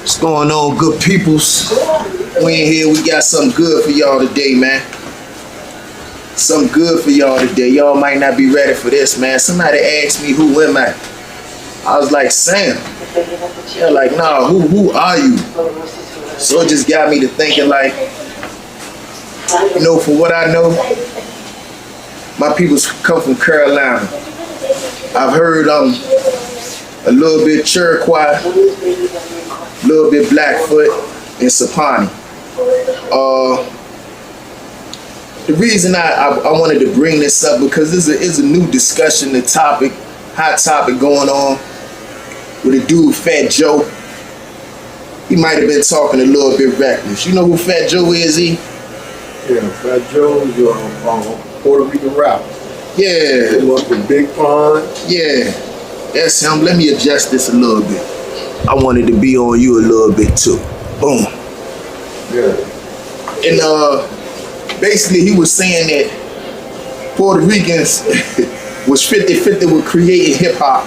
What's going on, good peoples? We in here, we got something good for y'all today, man. Something good for y'all today. Y'all might not be ready for this, man. Somebody asked me, who am I? I was like, Sam. They're like, nah, who are you? So it just got me to thinking, like, you know, for what I know, my peoples come from Carolina. I've heard a little bit Cherokee, a little bit Blackfoot, and Sapani. The reason I wanted to bring this up because this is a new discussion, the topic, hot topic going on with a dude, Fat Joe. He might have been talking a little bit reckless. You know who Fat Joe is, E? Yeah, Fat Joe is a Puerto Rican rapper. Yeah. He worked with Big Pun. Yeah, that's him. Let me adjust this a little bit. I wanted to be on you a little bit too. Boom. Yeah. And basically he was saying that Puerto Ricans was 50-50 with creating hip hop.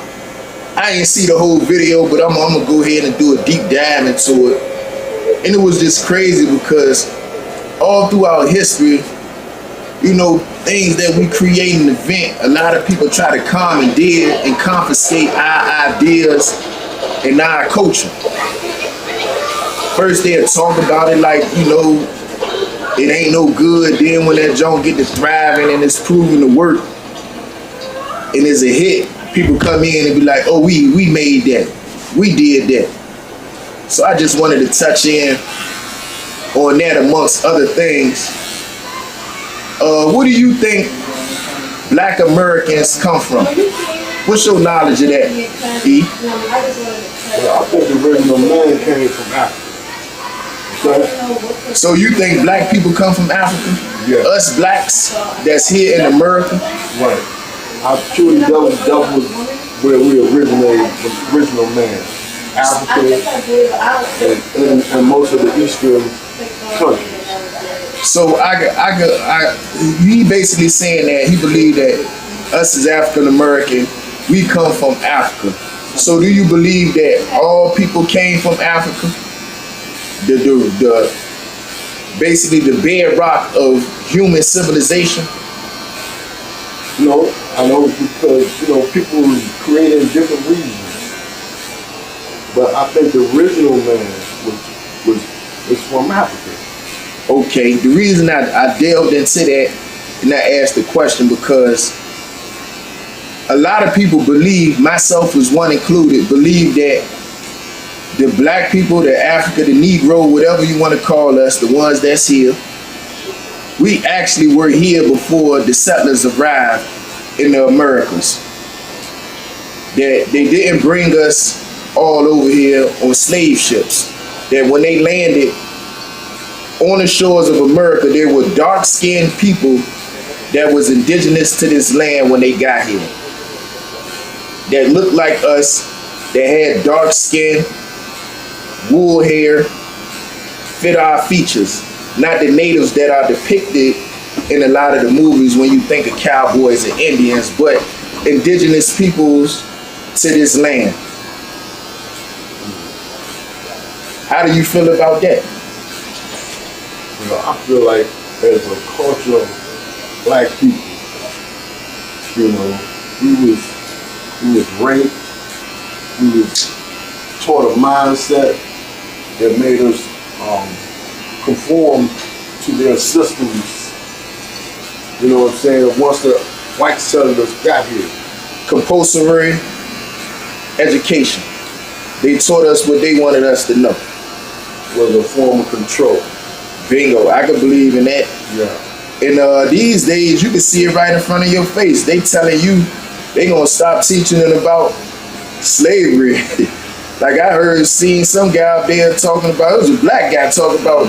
I ain't see the whole video, but I'm gonna go ahead and do a deep dive into it. And it was just crazy because all throughout history, you know, things that we create in an event, a lot of people try to commandeer and confiscate our ideas and our culture. First they'll talk about it like, you know, it ain't no good. Then when that joint get to thriving and it's proven to work and it's a hit, people come in and be like, oh, we made that. We did that. So I just wanted to touch in on that amongst other things. Where do you think Black Americans come from? What's your knowledge of that, E? Well, I think the original man came from Africa. So you think black people come from Africa? Yeah. Us blacks that's here in America? Right. I truly that was where we originated, the original man. Africa and most of the eastern countries. So he basically saying that he believed that us as African American, we come from Africa. So do you believe that all people came from Africa? The basically the bedrock of human civilization? No, I know because, you know, people were created in different regions. But I think the original man was from Africa. Okay, the reason I delved into that and I asked the question because a lot of people believe, myself as one included, believe that the black people, the Africa, the Negro, whatever you want to call us, the ones that's here, we actually were here before the settlers arrived in the Americas. That they didn't bring us all over here on slave ships. That when they landed on the shores of America, there were dark-skinned people that was indigenous to this land when they got here. That looked like us, that had dark skin, wool hair, fit our features. Not the natives that are depicted in a lot of the movies when you think of cowboys and Indians, but indigenous peoples to this land. How do you feel about that? You know, I feel like as a culture of black people, you know, we was raped, we was taught a mindset that made us conform to their systems. You know what I'm saying? Once the white settlers got here. Compulsory education. They taught us what they wanted us to know. Was a form of control. Bingo, I could believe in that. Yeah. And these days, you can see it right in front of your face. They telling you they gonna stop teaching them about slavery. Like I seen some guy out there talking about, it was a black guy talking about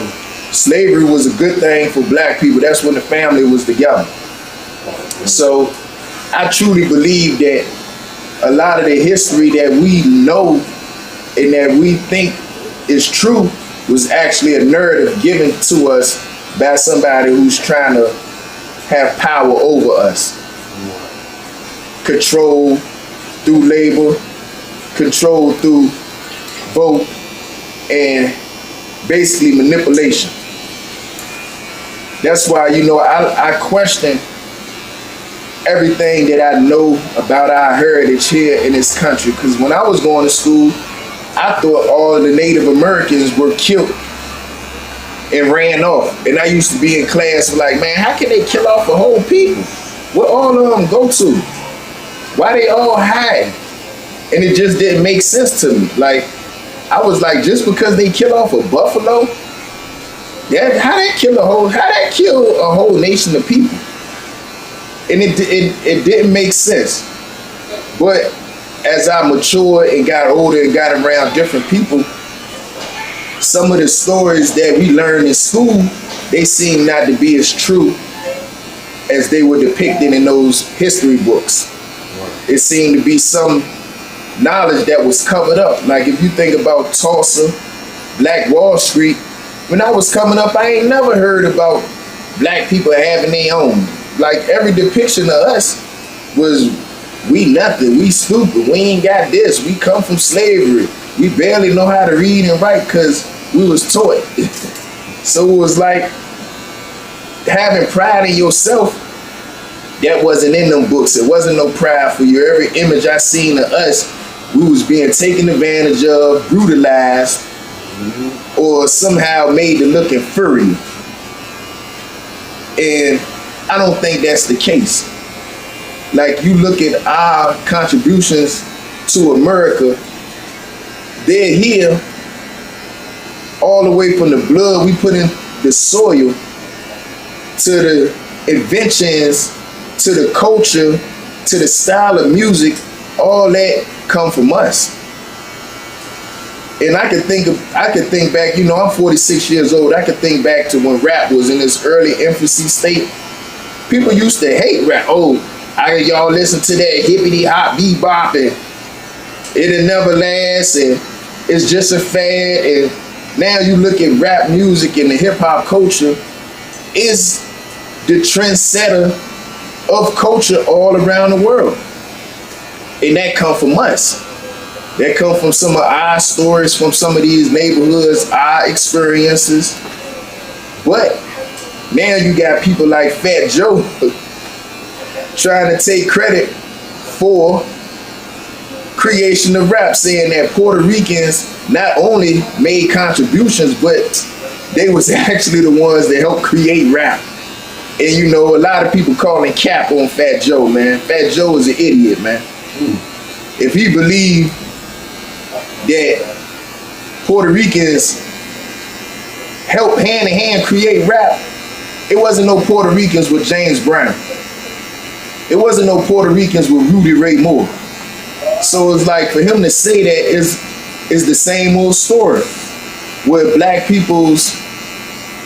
slavery was a good thing for black people. That's when the family was together. So I truly believe that a lot of the history that we know and that we think is true was actually a narrative given to us by somebody who's trying to have power over us. Control through labor, control through vote, and basically manipulation. That's why, I question everything that I know about our heritage here in this country. Because when I was going to school, I thought all of the Native Americans were killed and ran off. And I used to be in class like, man, how can they kill off a whole people? Where all of them go to? Why they all hide? And it just didn't make sense to me. Like, I was like, just because they kill off a buffalo, how that kill a whole nation of people? And it didn't make sense. But as I matured and got older and got around different people, some of the stories that we learned in school, they seem not to be as true as they were depicted in those history books. It seemed to be some knowledge that was covered up. Like if you think about Tulsa, Black Wall Street, when I was coming up, I ain't never heard about black people having their own. Like every depiction of us was, we nothing, we stupid, we ain't got this, we come from slavery, we barely know how to read and write because we was taught. So it was like having pride in yourself. That wasn't in them books. It wasn't no pride for you. Every image I seen of us, we was being taken advantage of, brutalized, or somehow made to look inferior. And I don't think that's the case. Like you look at our contributions to America, they're here all the way from the blood we put in the soil to the inventions, to the culture, to the style of music. All that come from us. And I could think back, I'm 46 years old. I could think back to when rap was in its early infancy state. People used to hate rap. Oh, y'all listen to that hippity hop bebop and it'll never last and it's just a fad. And now you look at rap music and the hip hop culture is the trendsetter of culture all around the world. And that come from us. That come from some of our stories, from some of these neighborhoods, our experiences. But now you got people like Fat Joe trying to take credit for creation of rap, saying that Puerto Ricans not only made contributions, but they was actually the ones that helped create rap. And a lot of people calling cap on Fat Joe, man. Fat Joe is an idiot, man. If he believed that Puerto Ricans helped hand in hand create rap, it wasn't no Puerto Ricans with James Brown. It wasn't no Puerto Ricans with Rudy Ray Moore. So it's like for him to say that is the same old story where black people's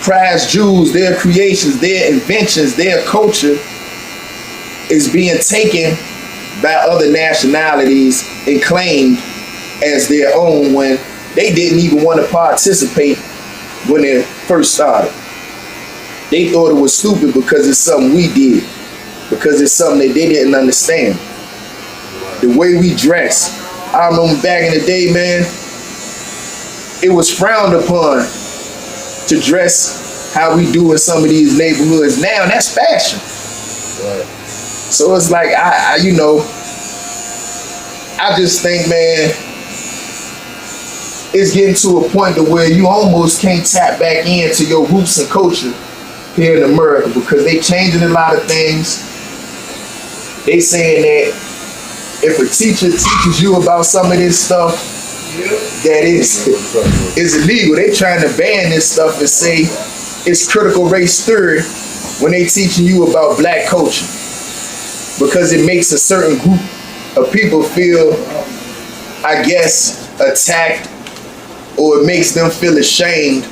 prized jewels, their creations, their inventions, their culture is being taken by other nationalities and claimed as their own when they didn't even want to participate when they first started. They thought it was stupid because it's something we did, because it's something that they didn't understand. The way we dress. I remember back in the day, man, it was frowned upon to dress how we do in some of these neighborhoods. Now that's fashion. Right. So it's like, I just think, man, it's getting to a point to where you almost can't tap back into your roots and culture here in America because they changing a lot of things. They saying that if a teacher teaches you about some of this stuff, that is illegal. They trying to ban this stuff and say it's critical race theory when they teaching you about black culture because it makes a certain group of people feel, I guess, attacked, or it makes them feel ashamed.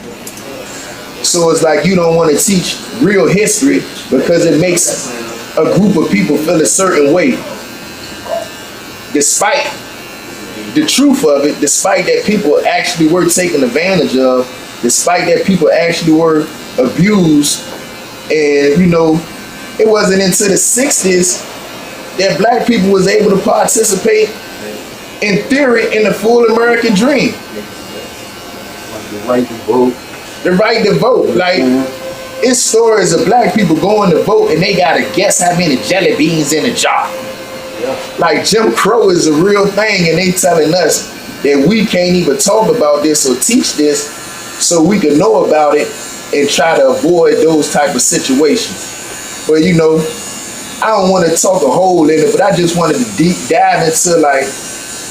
So it's like you don't want to teach real history because it makes a group of people feel a certain way. Despite the truth of it, despite that people actually were taken advantage of, despite that people actually were abused, and it wasn't until the 60s that black people was able to participate in theory in the full American dream. right to vote. The right to vote. Like, it's stories of black people going to vote and they gotta guess how many jelly beans in a jar. Yeah. Like, Jim Crow is a real thing, and they telling us that we can't even talk about this or teach this so we can know about it and try to avoid those type of situations. But you know, I don't want to talk a hole in it, but I just wanted to deep dive into like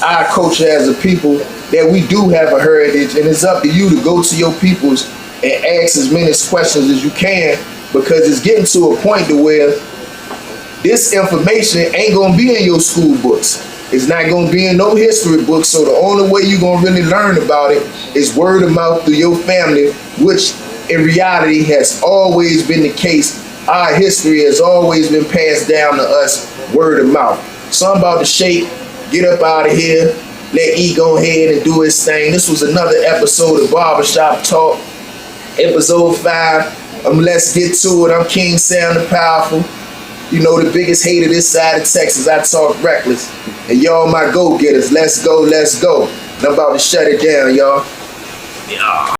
our culture as a people, that we do have a heritage, and it's up to you to go to your peoples and ask as many questions as you can, because it's getting to a point to where this information ain't gonna be in your school books. It's not gonna be in no history books, so the only way you're gonna really learn about it is word of mouth through your family, which in reality has always been the case. Our history has always been passed down to us word of mouth. So I'm about to shake, get up out of here, let E go ahead and do his thing. This was another episode of Barbershop Talk, episode 5. Let's get to it. I'm King Sam the Powerful. You know, the biggest hater this side of Texas. I talk reckless. And y'all my go-getters. Let's go, let's go. And I'm about to shut it down, y'all. Yeah.